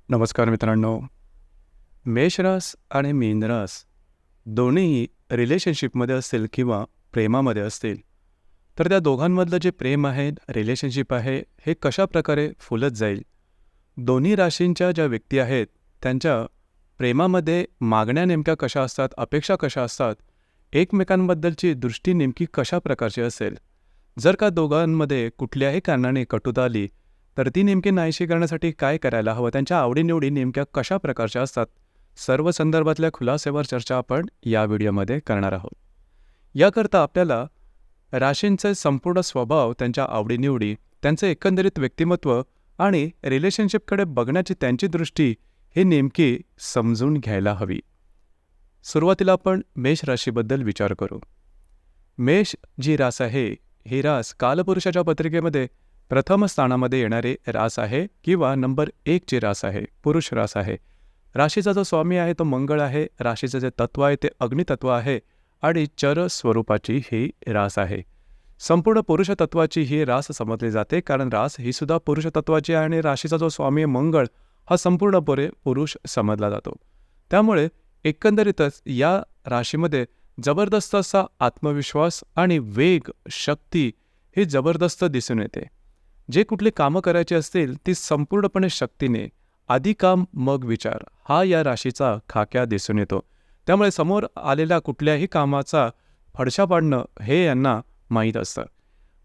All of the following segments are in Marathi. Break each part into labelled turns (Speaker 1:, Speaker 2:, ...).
Speaker 1: नमस्कार मित्रांनो. मेषरास आणि मीनरास दोन्हीही रिलेशनशिपमध्ये असतील किंवा प्रेमामध्ये असतील, तर त्या दोघांमधलं जे प्रेम आहे, रिलेशनशिप आहे, हे कशा प्रकारे फुलत जाईल? दोन्ही राशींच्या ज्या व्यक्ती आहेत, त्यांच्या प्रेमामध्ये मागण्या नेमक्या कशा असतात, अपेक्षा कशा असतात, एकमेकांबद्दलची दृष्टी नेमकी कशा प्रकारची असेल? जर का दोघांमध्ये कुठल्याही कारणाने कटुता आली, तर ती नेमकी नाहीशी करण्यासाठी काय करायला हवं? त्यांच्या आवडीनिवडी नेमक्या कशा प्रकारच्या असतात? सर्व संदर्भातल्या खुलासेवर चर्चा आपण या व्हिडिओमध्ये करणार आहोत. याकरता आपल्याला राशींचे संपूर्ण स्वभाव, त्यांच्या आवडीनिवडी, त्यांचे एकंदरीत व्यक्तिमत्व आणि रिलेशनशिपकडे बघण्याची त्यांची दृष्टी ही नेमकी समजून घ्यायला हवी. सुरुवातीला आपण मेष राशीबद्दल विचार करू. मेष जी रास आहे, ही रास कालपुरुषाच्या पत्रिकेमध्ये प्रथम स्थानामध्ये येणारे रास आहे किंवा नंबर 1ची रास आहे, पुरुष रास आहे. राशीचा जो स्वामी आहे तो मंगळ आहे. राशीचं जे तत्व आहे ते अग्नितत्व आहे आणि चर स्वरूपाची ही रास आहे. संपूर्ण पुरुष तत्वाची ही रास समजली जाते, कारण रास ही सुद्धा पुरुष तत्वाची आहे आणि राशीचा जो स्वामी मंगळ हा संपूर्णपणे पुरुष समजला जातो. त्यामुळे एकंदरीतच या राशीमध्ये जबरदस्त असा आत्मविश्वास आणि वेग, शक्ती ही जबरदस्त दिसून येते. जे कुठली कामं करायची असतील ती संपूर्णपणे शक्तीने, आधी काम मग विचार, हा या राशीचा खाक्या दिसून येतो. त्यामुळे समोर आलेल्या कुठल्याही कामाचा फडशा पाडणं हे यांना माहीत असतं.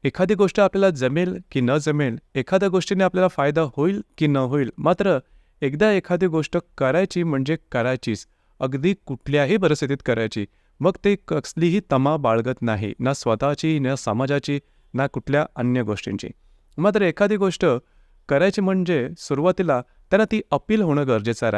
Speaker 1: एखादी गोष्ट आपल्याला जमेल की न जमेल, एखाद्या गोष्टीने आपल्याला फायदा होईल की न होईल, मात्र एकदा एखादी गोष्ट करायची म्हणजे करायचीच, अगदी कुठल्याही परिस्थितीत करायची. मग ते कसलीही तमा बाळगत नाही, ना स्वतःची, ना समाजाची, ना कुठल्या अन्य गोष्टींची. मात्र एखादी गोष्ट करायची म्हणजे सुरुवातीला त्यांना ती अपील होणं गरजेचं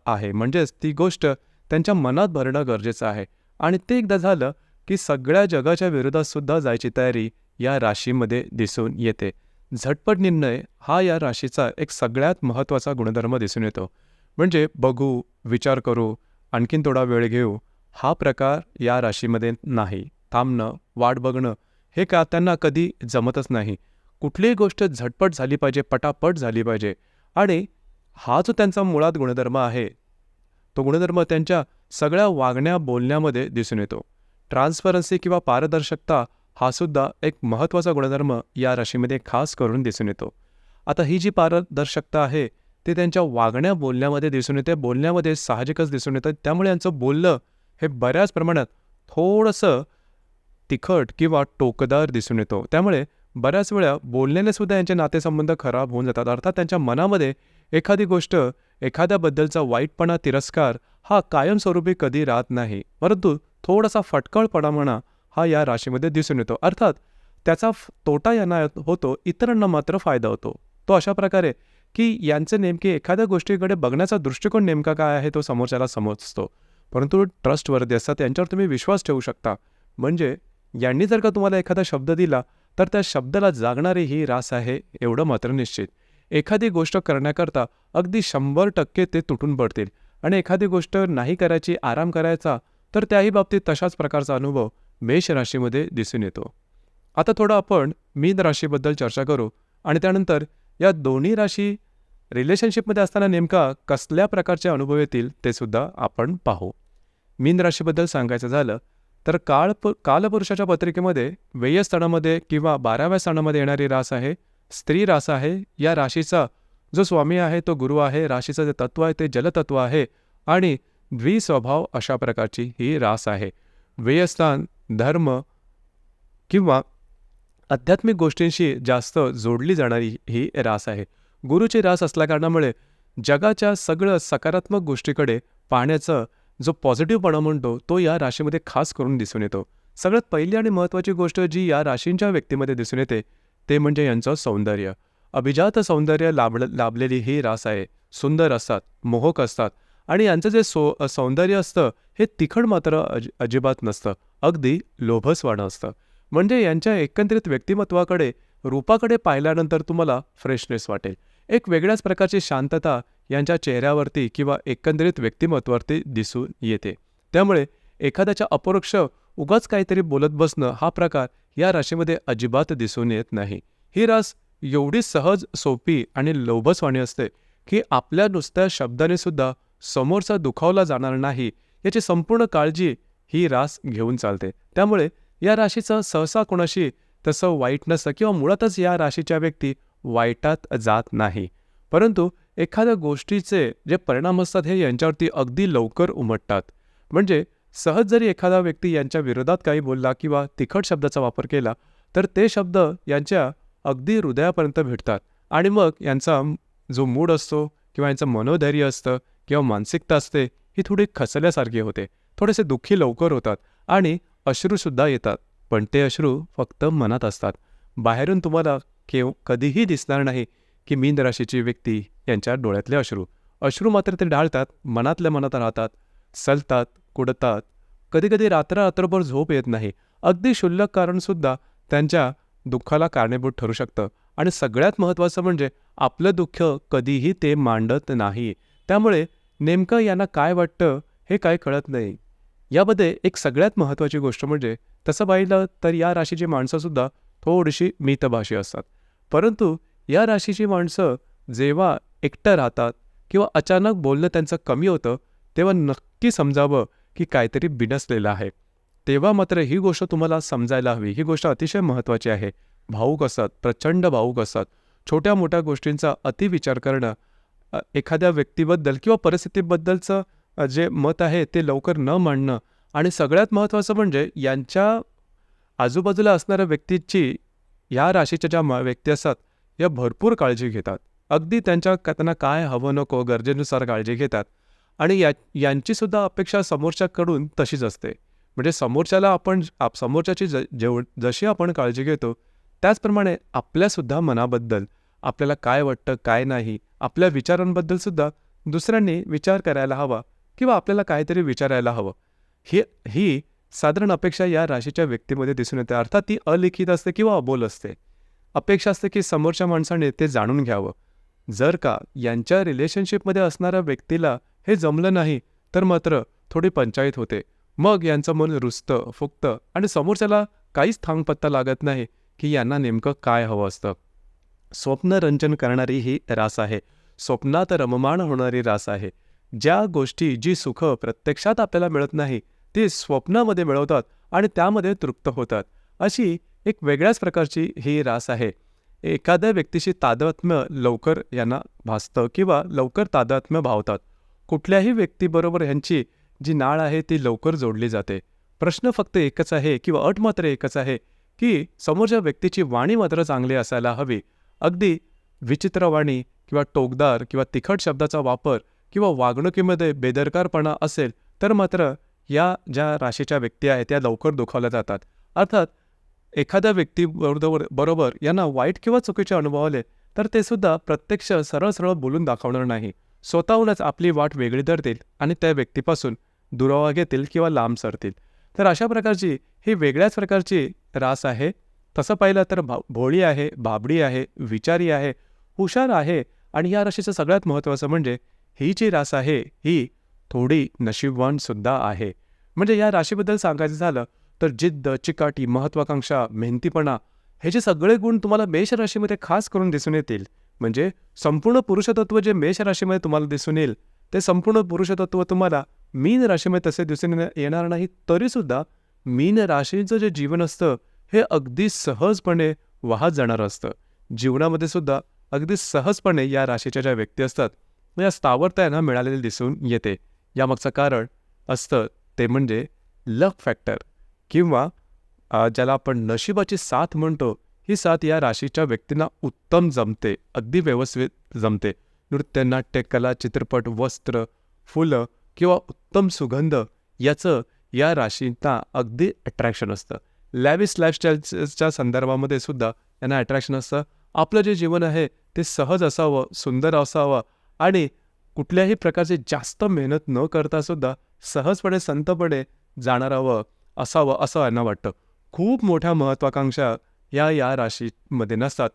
Speaker 1: आहे. म्हणजेच ती गोष्ट त्यांच्या मनात भरणं गरजेचं आहे. आणि ते एकदा झालं की सगळ्या जगाच्या विरोधातसुद्धा जायची तयारी या राशीमध्ये दिसून येते. झटपट निर्णय हा या राशीचा एक सगळ्यात महत्त्वाचा गुणधर्म दिसून येतो. म्हणजे बघू, विचार करू, आणखीन थोडा वेळ घेऊ, हा प्रकार या राशीमध्ये नाही. थांबणं, वाट बघणं हे का त्यांना कधी जमतच नाही. कुठलीही गोष्ट झटपट झाली पाहिजे, पटापट झाली पाहिजे. आणि हा जो त्यांचा मुळात गुणधर्म आहे, तो गुणधर्म त्यांच्या सगळ्या वागण्या बोलण्यामध्ये दिसून येतो. ट्रान्सपरन्सी किंवा पारदर्शकता हा सुद्धा एक महत्त्वाचा गुणधर्म या राशीमध्ये खास करून दिसून येतो. आता ही जी पारदर्शकता आहे ती त्यांच्या वागण्या बोलण्यामध्ये दिसून येते. बोलण्यामध्ये साहजिकच दिसून येतं. त्यामुळे यांचं बोलणं हे बऱ्याच प्रमाणात थोडंसं तिखट किंवा टोकदार दिसून येतो. त्यामुळे बऱ्याच वेळा बोलण्याने सुद्धा यांचे नातेसंबंध खराब होऊन जातात. अर्थात त्यांच्या मनामध्ये एखादी गोष्ट, एखाद्याबद्दलचा वाईटपणा, तिरस्कार हा कायमस्वरूपी कधी राहत नाही, परंतु थोडासा फटकळपणा म्हणा हा या राशीमध्ये दिसून येतो. अर्थात त्याचा तोटा यांना होतो, इतरांना मात्र फायदा होतो. तो अशा प्रकारे की यांचे नेमके एखाद्या गोष्टीकडे बघण्याचा दृष्टिकोन नेमका काय आहे तो समोरच्याला समजतो. परंतु ट्रस्टवर्दी असतात, यांच्यावर तुम्ही विश्वास ठेवू शकता. म्हणजे यांनी जर का तुम्हाला एखादा शब्द दिला तर त्या शब्दाला जागणारी ही रास आहे, एवढं मात्र निश्चित. एखादी गोष्ट करण्याकरता अगदी 100% ते तुटून पडतील आणि एखादी गोष्ट नाही करायची, आराम करायचा, तर त्याही बाबतीत तशाच प्रकारचा अनुभव मेष राशीमध्ये दिसून येतो. आता थोडं आपण मीन राशीबद्दल चर्चा करू आणि त्यानंतर या दोन्ही राशी रिलेशनशिपमध्ये असताना नेमका कसल्या प्रकारचे अनुभव येतील ते सुद्धा आपण पाहू. मीन राशीबद्दल सांगायचं झालं तर कालपुरुषाच्या पत्रिकेमध्ये व्यय स्थानामध्ये किंवा 12व्या स्थानामध्ये येणारी रास आहे, स्त्री रास आहे. या राशीचा जो स्वामी आहे तो गुरु आहे. राशीचं जे तत्व आहे ते जलतत्व आहे आणि द्विस्वभाव अशा प्रकारची ही रास आहे. व्ययस्थान धर्म किंवा आध्यात्मिक गोष्टींशी जास्त जोडली जाणारी ही रास आहे. गुरुची रास असल्याकारणामुळे जगाच्या सगळं सकारात्मक गोष्टीकडे पाहण्याचं जो पॉझिटिव्हपणा म्हणतो तो या राशीमध्ये खास करून दिसून येतो. सगळ्यात पहिली आणि महत्त्वाची गोष्ट जी या राशींच्या व्यक्तीमध्ये दिसून येते ते म्हणजे यांचं सौंदर्य. अभिजात सौंदर्य लाभलेली ही रास आहे. सुंदर असतात, मोहक असतात आणि यांचं जे सौंदर्य असतं हे तिखट मात्र अजिबात नसतं, अगदी लोभसवाणं असतं. म्हणजे यांच्या एकंदरीत व्यक्तिमत्वाकडे, रूपाकडे पाहिल्यानंतर तुम्हाला फ्रेशनेस वाटेल. एक वेगळ्याच प्रकारची शांतता यांच्या चेहऱ्यावरती किंवा एकंदरीत व्यक्तिमत्वावरती दिसून येते. त्यामुळे एखाद्याच्या अपरोक्ष उगाच काहीतरी बोलत बसणं हा प्रकार या राशीमध्ये अजिबात दिसून येत नाही. ही रास एवढी सहज, सोपी आणि लोभसवाणी असते की आपल्या नुसत्या शब्दाने सुद्धा समोरचा दुखावला जाणार नाही याची संपूर्ण काळजी ही रास घेऊन चालते. त्यामुळे या राशीचं सहसा कोणाशी तसं वाईट नसतं किंवा मुळातच या राशीच्या व्यक्ती वाईटात जात नाही. परंतु एखाद्या गोष्टीचे जे परिणाम असतात हे यांच्यावरती अगदी लवकर उमटतात. म्हणजे सहज जरी एखादा व्यक्ती यांच्या विरोधात काही बोलला किंवा तिखट शब्दाचा वापर केला तर ते शब्द यांच्या अगदी हृदयापर्यंत भेटतात आणि मग यांचा जो मूड असतो किंवा यांचं मनोधैर्य असतं किंवा मानसिकता असते ही थोडी खचल्यासारखी होते. थोडेसे दुःखी लवकर होतात आणि अश्रूसुद्धा येतात. पण ते अश्रू फक्त मनात असतात. बाहेरून तुम्हाला कधीही दिसणार नाही की मीन राशीची व्यक्ती यांच्या डोळ्यातले अश्रू मात्र ते ढाळतात, मनातल्या मनात राहतात, सलतात, कुडतात. कधीकधी रात्रभर झोप येत नाही. अगदी क्षुल्लक कारणसुद्धा त्यांच्या दुःखाला कारणीभूत ठरू शकतं. आणि सगळ्यात महत्त्वाचं म्हणजे आपलं दुःख कधीही ते मांडत नाही. त्यामुळे नेमकं यांना काय वाटतं हे काय कळत नाही. यामध्ये एक सगळ्यात महत्त्वाची गोष्ट म्हणजे तसं पाहिलं तर या राशीची माणसंसुद्धा थोडीशी मितभाषी असतात. परंतु या राशीची माणसं जेव्हा एकटं राहतात किंवा अचानक बोलणं त्यांचं कमी होतं तेव्हा नक्की समजावं की काहीतरी बिनसलेलं आहे. तेव्हा मात्र ही गोष्ट तुम्हाला समजायला हवी. ही गोष्ट अतिशय महत्त्वाची आहे. भावूक असतात, प्रचंड भावूक असतात. छोट्या मोठ्या गोष्टींचा अतिविचार करणं, एखाद्या व्यक्तीबद्दल किंवा परिस्थितीबद्दलचं जे मत आहे ते लवकर न मांडणं आणि सगळ्यात महत्त्वाचं म्हणजे यांच्या आजूबाजूला असणाऱ्या व्यक्तीची या राशीच्या ज्या व्यक्ती असतात या भरपूर काळजी घेतात. अगदी त्यांना काय हवं नको गरजेनुसार काळजी घेतात आणि यांचीसुद्धा अपेक्षा समोरच्याकडून तशीच असते. म्हणजे समोरच्याची जशी आपण काळजी घेतो त्याचप्रमाणे आपल्यासुद्धा मनाबद्दल आपल्याला काय वाटतं काय नाही आपल्या विचारांबद्दलसुद्धा दुसऱ्यांनी विचार करायला हवा किंवा आपल्याला काहीतरी विचारायला हवं. ही साधारण अपेक्षा या राशीच्या व्यक्तीमध्ये दिसून येते. अर्थात ती अलिखित असते किंवा अबोल असते. अपेक्षा असते की समोरच्या माणसाने ते जाणून घ्यावं. जर का यांच्या रिलेशनशिपमध्ये असणाऱ्या व्यक्तीला हे जमलं नाही तर मात्र थोडी पंचायत होते. मग यांचं मन रुजतं फुगतं आणि समोरच्याला काहीच थांगपत्ता लागत नाही की यांना नेमकं काय हवं असतं. स्वप्नरंजन करणारी ही रास आहे. स्वप्नात रममाण होणारी रास आहे. जी सुख प्रत्यक्षात आपल्याला मिळत नाही ती स्वप्नामध्ये मिळवतात आणि त्यामध्ये तृप्त होतात. अशी एक वेगळ्याच प्रकारची ही रास आहे. एखाद्या व्यक्तीशी तादात्म्य लवकर यांना भासतं किंवा लवकर तादात्म्य भावतात. कुठल्याही व्यक्तीबरोबर ह्यांची जी नाळ आहे ती लवकर जोडली जाते. प्रश्न फक्त एकच आहे किंवा अट मात्र एकच आहे की समोरच्या व्यक्तीची वाणी मात्र चांगली असायला हवी. अगदी विचित्र वाणी किंवा टोकदार किंवा तिखट शब्दाचा वापर किंवा वागणुकीमध्ये बेदरकारपणा असेल तर मात्र या ज्या राशीच्या व्यक्ती आहेत त्या लवकर दुखावल्या जातात. अर्थात एखाद्या व्यक्तीबरोबर यांना वाईट किंवा चुकीचे अनुभव आले तर ते सुद्धा प्रत्यक्ष सरळ सरळ बोलून दाखवणार नाही. स्वतःहूनच आपली वाट वेगळी धरतील आणि त्या व्यक्तीपासून दुरावा घेतील किंवा लांब सरतील. तर अशा प्रकारची ही वेगळ्याच प्रकारची रास आहे. तसं पाहिलं तर भोळी आहे, बाबडी आहे, विचारी आहे, हुशार आहे आणि या राशीचं सगळ्यात महत्त्वाचं म्हणजे ही जी रास आहे ही थोडी नशीबवानसुद्धा आहे. म्हणजे या राशीबद्दल सांगायचं झालं तर जिद्द, चिकाटी, महत्त्वाकांक्षा, मेहनतीपणा हे जे सगळे गुण तुम्हाला मेष राशीमध्ये खास करून दिसून येतील. म्हणजे संपूर्ण पुरुषतत्व जे मेष राशीमध्ये तुम्हाला दिसून येईल ते संपूर्ण पुरुषतत्व तुम्हाला मीन राशीमध्ये तसे दिसून येणार नाही. तरीसुद्धा मीन राशीचं जे जीवन असतं हे अगदी सहजपणे वाहत जाणारं असतं. जीवनामध्ये सुद्धा अगदी सहजपणे या राशीच्या ज्या व्यक्ती असतात या स्थावरता यांना मिळालेली दिसून येते. यामागचं कारण असतं ते म्हणजे लक फॅक्टर किंवा ज्याला आपण नशिबाची साथ म्हणतो. ही साथ या राशीच्या व्यक्तींना उत्तम जमते, अगदी व्यवस्थित जमते. नृत्य, नाट्य, कला, चित्रपट, वस्त्र, फुलं किंवा उत्तम सुगंध याचं या राशींना अगदी अट्रॅक्शन असतं. लॅविश लाईफस्टाईलच्या संदर्भामध्ये सुद्धा यांना अट्रॅक्शन असतं. आपलं जे जीवन आहे ते सहज असावं, सुंदर असावं आणि कुठल्याही प्रकारची जास्त मेहनत न करतासुद्धा सहजपणे संतपणे जाणारावं असावं असं यांना वाटतं. खूप मोठ्या महत्त्वाकांक्षा या राशीमध्ये नसतात.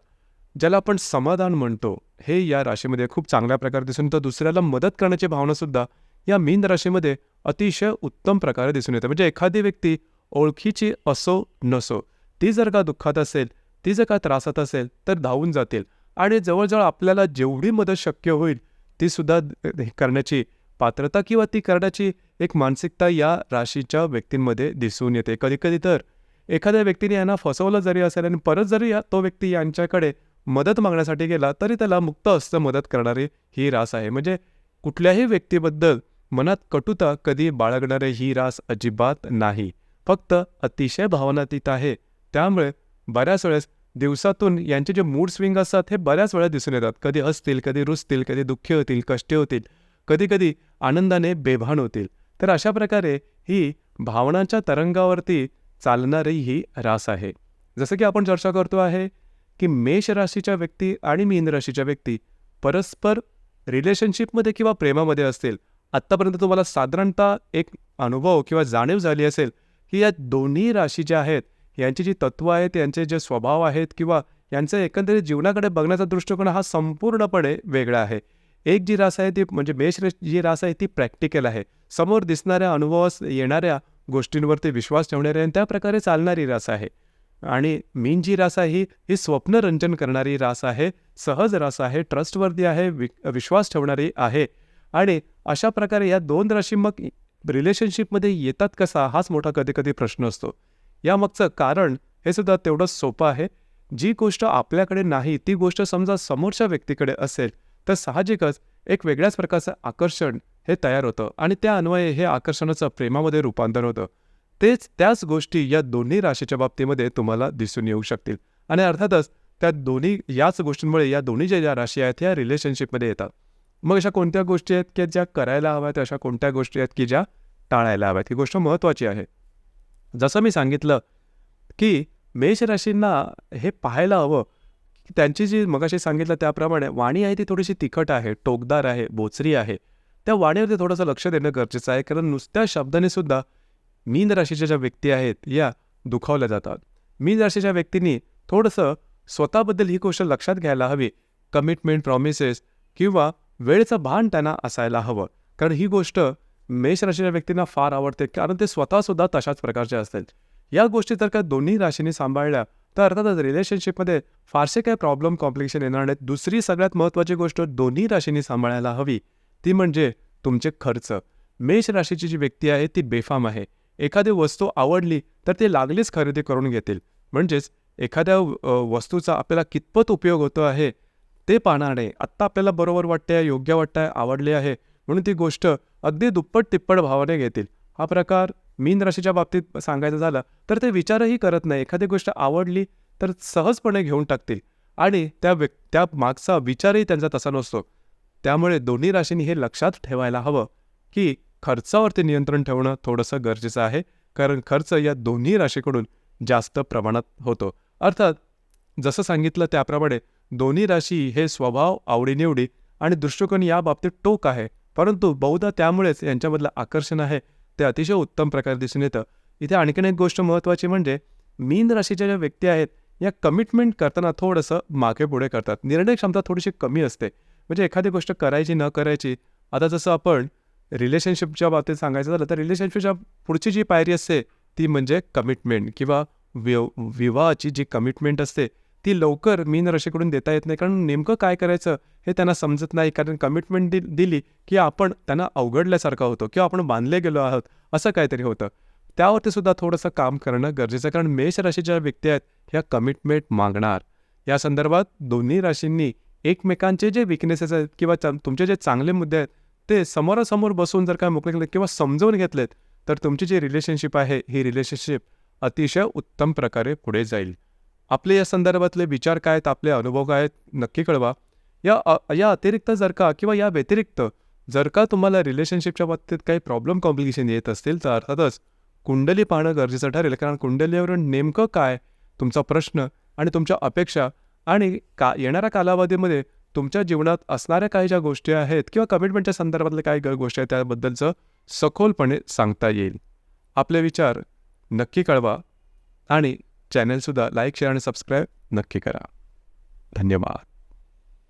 Speaker 1: ज्याला आपण समाधान म्हणतो हे या राशीमध्ये खूप चांगल्या प्रकारे दिसून येतं. दुसऱ्याला मदत करण्याची भावनासुद्धा या मीन राशीमध्ये अतिशय उत्तम प्रकारे दिसून येते. म्हणजे एखादी व्यक्ती ओळखीची असो नसो ती जर का दुःखात असेल, ती जर का त्रासात असेल तर धावून जातील आणि जवळजवळ आपल्याला जेवढी मदत शक्य होईल तीसुद्धा करण्याची पात्रता किंवा ती करण्याची एक मानसिकता या राशीच्या व्यक्तींमध्ये दिसून येते. कधीकधी तर एखाद्या व्यक्तीने यांना फसवलं जरी असेल आणि परत जरी तो व्यक्ती यांच्याकडे मदत मागण्यासाठी गेला तरी त्याला मुक्त हस्त मदत करणारी ही रास आहे. म्हणजे कुठल्याही व्यक्तीबद्दल मनात कटुता कधी बाळगणारे ही रास अजिबात नाही. फक्त अतिशय भावनातीत आहे. त्यामुळे बऱ्याच वेळेस दिवसातून यांचे जे मूड स्विंग असतात हे बऱ्याच वेळा दिसून येतात. कधी हसतील, कधी रुसतील, कधी दुःखी होतील, कष्टी होतील, कधीकधी आनंदाने बेभान होतील. तर अशा प्रकारे ही भावनांच्या तरंगावरती चालणारी ही रास आहे. जसं की आपण चर्चा करतो आहे की मेष राशीच्या व्यक्ती आणि मीन राशीच्या व्यक्ती परस्पर रिलेशनशिपमध्ये किंवा प्रेमामध्ये असतील. आत्तापर्यंत तुम्हाला साधारणतः एक अनुभव किंवा जाणीव झाली असेल की या दोन्ही राशी ज्या आहेत यांची जी तत्त्व आहेत, यांचे जे स्वभाव आहेत किंवा यांचं एकंदरीत जीवनाकडे बघण्याचा दृष्टिकोन हा संपूर्णपणे वेगळा आहे. एक जी रास आहे ती म्हणजे मेष जी रास आहे ती प्रॅक्टिकल आहे. समोर दिसणाऱ्या अनुभवास येणाऱ्या गोष्टींवरती विश्वास ठेवणारी आणि त्या प्रकारे चालणारी रास आहे. आणि मीन जी रास आहे ही स्वप्नरंजन करणारी रास आहे, सहज रास आहे, ट्रस्टवर्दी आहे, विश्वास ठेवणारी आहे. आणि अशा प्रकारे या दोन राशी मग रिलेशनशिपमध्ये येतात कसा हाच मोठा कधी प्रश्न असतो. यामागचं कारण हे सुद्धा तेवढंच सोपं आहे. जी गोष्ट आपल्याकडे नाही ती गोष्ट समजा समोरच्या व्यक्तीकडे असेल तर साहजिकच एक वेगळ्याच प्रकारचं आकर्षण हे तयार होतं आणि त्या अन्वये हे आकर्षणाचं प्रेमामध्ये रूपांतर होतं. त्याच गोष्टी या दोन्ही राशीच्या बाबतीमध्ये तुम्हाला दिसून येऊ शकतील. आणि अर्थातच त्या दोन्ही याच गोष्टींमुळे या दोन्ही ज्या राशी आहेत ह्या रिलेशनशिपमध्ये येतात. मग अशा कोणत्या गोष्टी आहेत की ज्या करायला हव्यात, अशा कोणत्या गोष्टी आहेत की ज्या टाळायला हव्यात, ही गोष्ट महत्त्वाची आहे. जसं मी सांगितलं की मेष राशींना हे पाहायला हवं की त्यांची जी मगाशी सांगितलं त्याप्रमाणे वाणी आहे ती थोडीशी तिखट आहे, टोकदार आहे, बोचरी आहे. त्या वाणीवरती थोडंसं लक्ष देणं गरजेचं आहे, कारण नुसत्या शब्दाने सुद्धा मीन राशीच्या ज्या व्यक्ती आहेत या दुखावल्या जातात. मीन राशीच्या व्यक्तींनी थोडंसं स्वतःबद्दल ही गोष्ट लक्षात घ्यायला हवी. कमिटमेंट, प्रॉमिसेस किंवा वेळेचं भान त्यांना असायला हवं, कारण ही गोष्ट मेष राशीच्या व्यक्तींना फार आवडते, कारण ते स्वतःसुद्धा तशाच प्रकारचे असतात. या गोष्टी जर का दोन्ही राशींनी सांभाळल्या तर अर्थातच रिलेशनशिपमध्ये फारसे काही प्रॉब्लेम कॉम्प्लिकेशन येणार नाहीत. दुसरी सगळ्यात महत्त्वाची गोष्ट दोन्ही राशींनी सांभाळायला हवी ती म्हणजे तुमचे खर्च. मेष राशीची जी व्यक्ती आहे ती बेफाम आहे. एखादी वस्तू आवडली तर ती लागलीच खरेदी करून घेतील. म्हणजेच एखाद्या वस्तूचा आपल्याला कितपत उपयोग होतो आहे ते पाहणार नाही. आत्ता आपल्याला बरोबर वाटते, योग्य वाटतं आहे, आवडली आहे म्हणून ती गोष्ट अगदी दुप्पट तिप्पट भावाने घेतील. हा प्रकार मीन राशीच्या बाबतीत सांगायचं झालं तर ते विचारही करत नाही. एखादी गोष्ट आवडली तर सहजपणे घेऊन टाकतील आणि त्या मागचा विचारही त्यांचा तसा नसतो. त्यामुळे दोन्ही राशींनी हे लक्षात ठेवायला हवं की खर्चावरती नियंत्रण ठेवणं थोडंसं गरजेचं आहे, कारण खर्च या दोन्ही राशीकडून जास्त प्रमाणात होतो. अर्थात जसं सांगितलं त्याप्रमाणे दोन्ही राशी हे स्वभाव, आवडीनिवडी आणि दृष्टिकोन या बाबतीत टोक आहे, परंतु बहुधा त्यामुळेच यांच्यामधलं आकर्षण आहे ते अतिशय उत्तम प्रकारे दिसून येतं. इथे आणखीन एक गोष्ट महत्त्वाची म्हणजे मीन राशीच्या ज्या व्यक्ती आहेत या कमिटमेंट करताना थोडंसं मागे पुढे करतात. निर्णय क्षमता थोडीशी कमी असते. म्हणजे एखादी गोष्ट करायची न करायची, आता जसं आपण रिलेशनशिपच्या बाबतीत सांगायचं झालं तर रिलेशनशिपच्या पुढची जी पायरी असते ती म्हणजे कमिटमेंट किंवा विवाहाची जी कमिटमेंट असते ती लवकर मीन राशीकडून देता येत नाही, कारण नेमकं काय करायचं हे त्यांना समजत नाही. कारण कमिटमेंट दिली की आपण त्यांना अवघडल्यासारखं होतं किंवा आपण बांधले गेलो आहोत असं काहीतरी होतं. त्यावरती सुद्धा थोडंसं काम करणं गरजेचं आहे, कारण मेष राशीच्या व्यक्ती आहेत ह्या कमिटमेंट मागणार. या संदर्भात दोन्ही राशींनी एकमेकांचे जे विकनेसेस आहेत किंवा तुमचे जे चांगले मुद्दे आहेत ते समोरासमोर बसून जर काय मोकळे केले किंवा समजवून घेतलेत तर तुमची जी रिलेशनशिप आहे ही रिलेशनशिप अतिशय उत्तम प्रकारे पुढे जाईल. आपले या संदर्भातले विचार काय आहेत, आपले अनुभव काय आहेत नक्की कळवा. या अतिरिक्त जर का किंवा या व्यतिरिक्त जर का तुम्हाला रिलेशनशिपच्या बाबतीत काही प्रॉब्लेम कॉम्प्लिकेशन येत असतील तर अर्थातच कुंडली पाहणं गरजेचं ठरेल, कारण कुंडलीवरून नेमकं काय तुमचा प्रश्न आणि तुमच्या अपेक्षा आणि येणाऱ्या कालावधीमध्ये तुमच्या जीवनात असणाऱ्या काही ज्या गोष्टी आहेत किंवा कमिटमेंटच्या संदर्भातल्या काही गोष्टी आहेत त्याबद्दलचं सखोलपणे सांगता येईल. आपले विचार नक्की कळवा आणि चॅनलसुद्धा लाईक, शेअर आणि सबस्क्राईब नक्की करा. धन्यवाद.